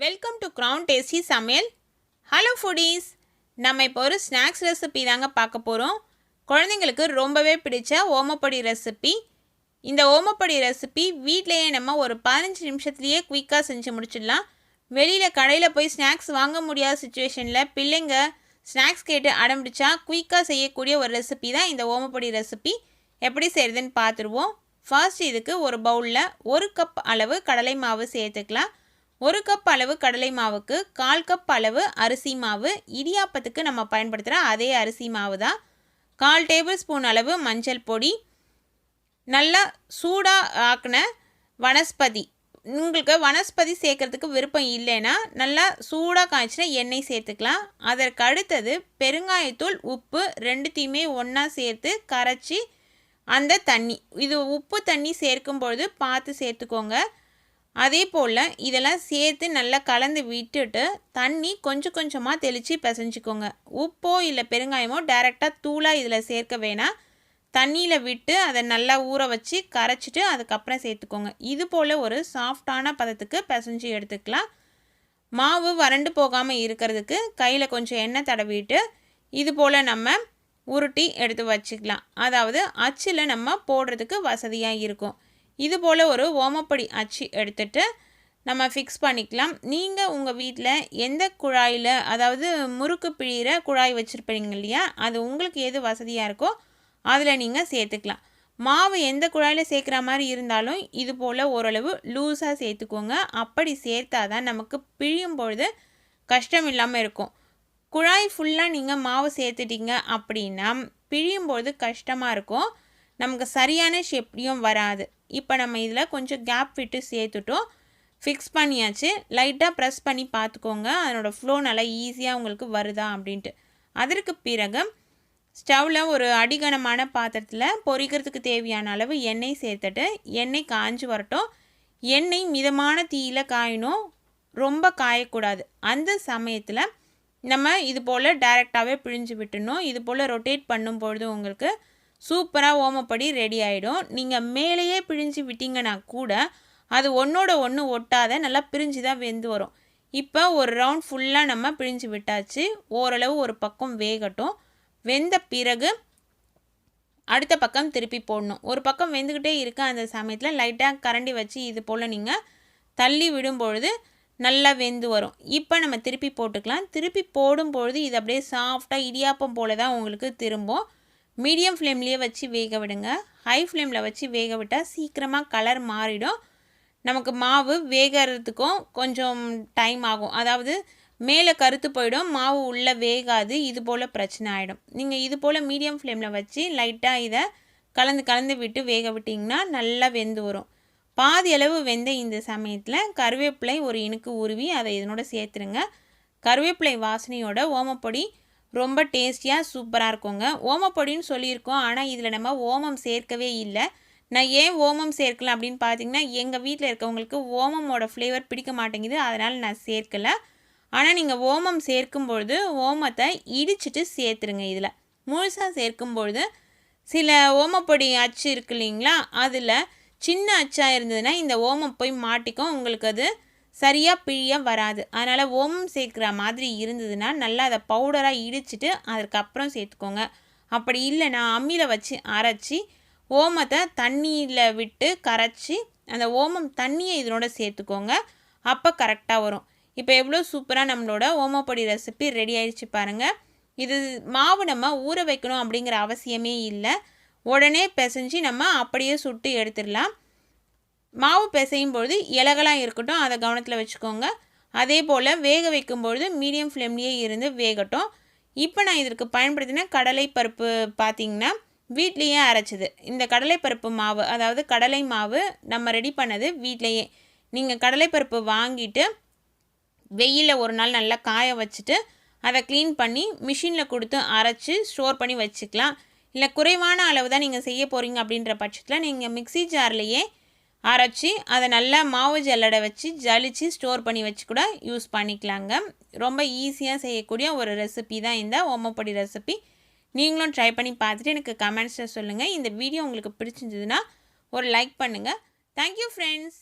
Welcome to crown tasty சமையல். Hello foodies, நம்ம இப்போ ஒரு ஸ்நாக்ஸ் ரெசிபி தாங்க பார்க்க போகிறோம். குழந்தைங்களுக்கு ரொம்பவே பிடிச்ச ஓமப்பொடி ரெசிபி. இந்த ஓமப்பொடி ரெசிபி வீட்டிலையே நம்ம ஒரு 15 நிமிஷத்துலேயே குயிக்காக செஞ்சு முடிச்சிடலாம். வெளியில் கடையில் போய் ஸ்நாக்ஸ் வாங்க முடியாத சுச்சுவேஷனில் பிள்ளைங்க ஸ்நாக்ஸ் கேட்டு அடம்பிடிச்சா குயிக்காக செய்யக்கூடிய ஒரு ரெசிபி தான் இந்த ஓமப்பொடி ரெசிபி. எப்படி செய்கிறதுன்னு பார்த்துருவோம். ஃபர்ஸ்ட் இதுக்கு ஒரு பவுலில் 1 கப் அளவு கடலை மாவு சேர்த்துக்கலாம். 1 கப் அளவு கடலை மாவுக்கு 1/4 கப் அளவு அரிசி மாவு, இடியாப்பத்துக்கு நம்ம பயன்படுத்துகிற அதே அரிசி மாவு தான். 1/4 டேபிள் ஸ்பூன் அளவு மஞ்சள் பொடி, நல்லா சூடாக ஆக்கின வனஸ்பதி. உங்களுக்கு வனஸ்பதி சேர்க்கறதுக்கு விருப்பம் இல்லைன்னா நல்லா சூடாக காய்ச்சின எண்ணெய் சேர்த்துக்கலாம். அதற்கு அடுத்தது பெருங்காயத்தூள், உப்பு ரெண்டுத்தையுமே ஒன்றா சேர்த்து கரைச்சி அந்த தண்ணி, இது உப்பு தண்ணி சேர்க்கும்பொழுது பார்த்து சேர்த்துக்கோங்க. அதே போல் இதெல்லாம் சேர்த்து நல்லா கலந்து விட்டுட்டு தண்ணி கொஞ்சம் கொஞ்சமாக தெளித்து பிசைஞ்சிக்கோங்க. உப்போ இல்லை பெருங்காயமோ டைரெக்டாக தூளாக இதில் சேர்க்க வேணாம். தண்ணியில் விட்டு அதை நல்லா ஊற வச்சு கரைச்சிட்டு அதுக்கப்புறம் சேர்த்துக்கோங்க. இது போல் ஒரு சாஃப்டான பதத்துக்கு பிசைஞ்சு எடுத்துக்கலாம். மாவு வறண்டு போகாமல் இருக்கிறதுக்கு கையில் கொஞ்சம் எண்ணெய் தடவிட்டு இது போல் நம்ம உருட்டி எடுத்து வச்சுக்கலாம். அதாவது அச்சில் நம்ம போடுறதுக்கு வசதியாக இருக்கும். இது போல் ஒரு ஓமப்பொடி அச்சு எடுத்துகிட்டு நம்ம ஃபிக்ஸ் பண்ணிக்கலாம். நீங்கள் உங்கள் வீட்டில் எந்த குழாயில், அதாவது முறுக்கு பிழிகிற குழாய் வச்சுருப்பீங்க இல்லையா, அது உங்களுக்கு எது வசதியாக இருக்கோ அதில் நீங்கள் சேர்த்துக்கலாம். மாவு எந்த குழாயில் சேர்க்குற மாதிரி இருந்தாலும் இது போல் ஓரளவு லூஸாக சேர்த்துக்கோங்க. அப்படி சேர்த்தா தான் நமக்கு பிழியும் பொழுது கஷ்டம் இல்லாமல் இருக்கும். குழாய் ஃபுல்லாக நீங்கள் மாவு சேர்த்துட்டீங்க அப்படின்னா பிழியும்பொழுது கஷ்டமாக இருக்கும், நமக்கு சரியான ஷேப்லேயும் வராது. இப்போ நம்ம இதில் கொஞ்சம் கேப் விட்டு சேர்த்துட்டோம், ஃபிக்ஸ் பண்ணியாச்சு. லைட்டாக ப்ரெஸ் பண்ணி பார்த்துக்கோங்க அதனோட ஃப்ளோ நல்லா ஈஸியாக உங்களுக்கு வருதா அப்படின்ட்டு. அதற்கு பிறகு ஸ்டவ்வில் ஒரு அடிகனமான பாத்திரத்தில் பொரிக்கிறதுக்கு தேவையான அளவு எண்ணெய் சேர்த்துட்டு எண்ணெய் காஞ்சி வரட்டும். எண்ணெய் மிதமான தீயில் காயணும், ரொம்ப காயக்கூடாது. அந்த சமயத்தில் நம்ம இது போல் டைரெக்டாகவே பிழிஞ்சு விட்டுணும். இது போல் ரொட்டேட் பண்ணும்பொழுது உங்களுக்கு சூப்பராக ஓமப்பொடி ரெடி ஆகிடும். நீங்கள் மேலேயே பிழிஞ்சு விட்டிங்கன்னா கூட அது ஒன்றோட ஒன்று ஒட்டாத நல்லா பிரிஞ்சு தான் வெந்து வரும். இப்போ ஒரு ரவுண்ட் ஃபுல்லாக நம்ம பிழிஞ்சு விட்டாச்சு. ஓரளவு ஒரு பக்கம் வேகட்டும். வெந்த பிறகு அடுத்த பக்கம் திருப்பி போடணும். ஒரு பக்கம் வெந்துக்கிட்டே இருக்க அந்த சமயத்தில் லைட்டாக கரண்டி வச்சு இது போல் நீங்கள் தள்ளி விடும்பொழுது நல்லா வெந்து வரும். இப்போ நம்ம திருப்பி போட்டுக்கலாம். திருப்பி போடும்பொழுது இது அப்படியே சாஃப்டாக இடியாப்பம் போல் தான் உங்களுக்கு திரும்பும். மீடியம் ஃப்ளேம்லேயே வச்சு வேக விடுங்க. ஹை ஃப்ளேமில் வச்சு வேக விட்டால் சீக்கிரமாக கலர் மாறிடும். நமக்கு மாவு வேகிறதுக்கும் கொஞ்சம் டைம் ஆகும். அதாவது மேலே கருத்து போயிடும், மாவு உள்ளே வேகாது. இது போல் பிரச்சனை ஆகிடும். நீங்கள் இது போல் மீடியம் ஃப்ளேமில் வச்சு லைட்டாக இதை கலந்து விட்டு வேக விட்டிங்கன்னா நல்லா வெந்து வரும். பாதி அளவு வெந்த இந்த சமயத்தில் கருவேப்பிலை ஒரு இனுக்கு உருவி அதை இதனோட சேர்த்துருங்க. கருவேப்பிலை வாசனையோட ஓமப்பொடி ரொம்ப டேஸ்டியாக சூப்பராக இருக்குங்க. ஓமப்பொடின்னு சொல்லியிருக்கோம், ஆனால் இதில் நம்ம ஓமம் சேர்க்கவே இல்லை. நான் ஏன் ஓமம் சேர்க்கலாம் அப்படின்னு பார்த்தீங்கன்னா, எங்கள் வீட்டில் இருக்கவங்களுக்கு ஓமமோட ஃப்ளேவர் பிடிக்க மாட்டேங்குது, அதனால் நான் சேர்க்கலை. ஆனால் நீங்கள் ஓமம் சேர்க்கும்பொழுது ஓமத்தை இடிச்சிட்டு சேர்த்துருங்க. இதில் முழுசாக சேர்க்கும்பொழுது சில ஓமப்பொடி அச்சு இருக்கு இல்லைங்களா, அதில் சின்ன அச்சாக இருந்ததுன்னா இந்த ஓமம் போய் மாட்டிக்கும், உங்களுக்கு அது சரியாக பிழிய வராது. அதனால் ஓமம் சேர்க்குற மாதிரி இருந்ததுன்னா நல்லா அதை பவுடராக இடிச்சிட்டு அதுக்கப்புறம் சேர்த்துக்கோங்க. அப்படி இல்லைன்னா அம்மியில் வச்சு அரைச்சி ஓமத்தை தண்ணியில் விட்டு கரைச்சி அந்த ஓமம் தண்ணியை இதனோட சேர்த்துக்கோங்க. அப்போ கரெக்டாக வரும். இப்போ எவ்வளோ சூப்பராக நம்மளோட ஓமப்பொடி ரெசிபி ரெடி ஆயிடுச்சு பாருங்கள். இது மாவு நம்ம ஊற வைக்கணும் அப்படிங்கிற அவசியமே இல்லை, உடனே பிசைஞ்சு நம்ம அப்படியே சுட்டு எடுத்துடலாம். மாவு பிசையும் பொழுது இலகலாம் இருக்கட்டும், அதை கவனத்தில் வச்சுக்கோங்க. அதே போல் வேக வைக்கும்பொழுது மீடியம் ஃப்ளேம்லேயே இருந்து வேகட்டும். இப்போ நான் இதற்கு பயன்படுத்தின கடலைப்பருப்பு பார்த்திங்கன்னா வீட்லேயே அரைச்சிது. இந்த கடலைப்பருப்பு மாவு, அதாவது கடலை மாவு நம்ம ரெடி பண்ணது வீட்லேயே. நீங்கள் கடலைப்பருப்பு வாங்கிட்டு வெயிலில் ஒரு நாள் நல்லா காய வச்சுட்டு அதை க்ளீன் பண்ணி மிஷினில் கொடுத்து அரைச்சி ஸ்டோர் பண்ணி வச்சுக்கலாம். இல்லை குறைவான அளவு தான் நீங்கள் செய்ய போகிறீங்க அப்படின்ற பட்சத்தில் நீங்கள் மிக்ஸி ஜார்லேயே அரைச்சி அதை நல்லா மாவு ஜல்லடை வச்சு ஜலிச்சு ஸ்டோர் பண்ணி வச்சு கூட யூஸ் பண்ணிக்கலாங்க. ரொம்ப ஈஸியாக செய்யக்கூடிய ஒரு ரெசிபி தான் இந்த ஓமப்பொடி ரெசிபி. நீங்களும் ட்ரை பண்ணி பார்த்துட்டு எனக்கு கமெண்ட்ஸில் சொல்லுங்கள். இந்த வீடியோ உங்களுக்கு பிடிச்சிருந்ததுன்னா ஒரு லைக் பண்ணுங்கள். Thank you friends.